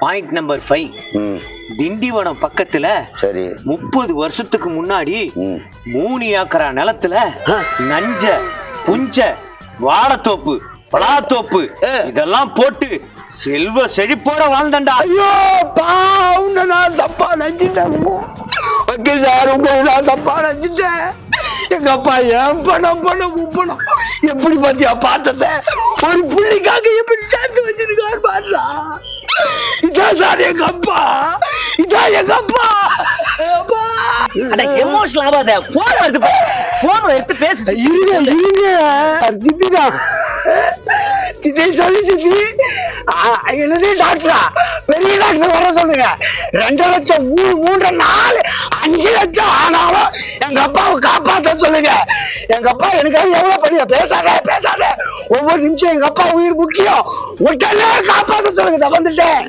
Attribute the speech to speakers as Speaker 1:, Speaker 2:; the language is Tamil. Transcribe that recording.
Speaker 1: Point number 5. திண்டிவனம் பக்கத்துல
Speaker 2: சரி
Speaker 1: 30 வருஷத்துக்கு முன்னாடி 3 ஏக்கரா நிலத்துல நஞ்ச புஞ்ச வாழைத்தோப்பு பலாத்தோப்பு இதெல்லாம் போட்டு செல்வ செழிப்போட வாழ்ந்தண்டா.
Speaker 2: ஐயோ பாவுங்க, நான் தப்பா நினைச்சிட்டேன் வக்கீல் சார், நான் தப்பா நினைச்சிட்டேன். எங்க அப்பா என் பணம் உப்பணம் எப்படி பாத்தியா பார்த்தத ஒரு புள்ளிக்காக எப்படி சேர்த்து வச்சிருக்காரு பாத்தா. இதான் சார் எங்க அப்பா, இதான் எங்க அப்பா.
Speaker 1: எமோஷனல் ஆகாத, போன் எடுத்து பேசு.
Speaker 2: இருங்க சித்திதா, சித்தி சொல்லி சித்தி என்னது டாக்டரா, பெரிய டாக்டர் வர சொல்லுங்க. 2 லட்சம் 3 4 5 லட்சம் ஆனாலும் எங்க அப்பாவை காப்பாத்த சொல்லுங்க. எங்க அப்பா எனக்காக எவ்வளவு பண்ணிய. பேசாத ஒவ்வொரு நிமிஷம் எங்க அப்பா உயிர் முக்கியம். உடனே காப்பாத்த சொல்லுங்க. வந்துட்டேன்.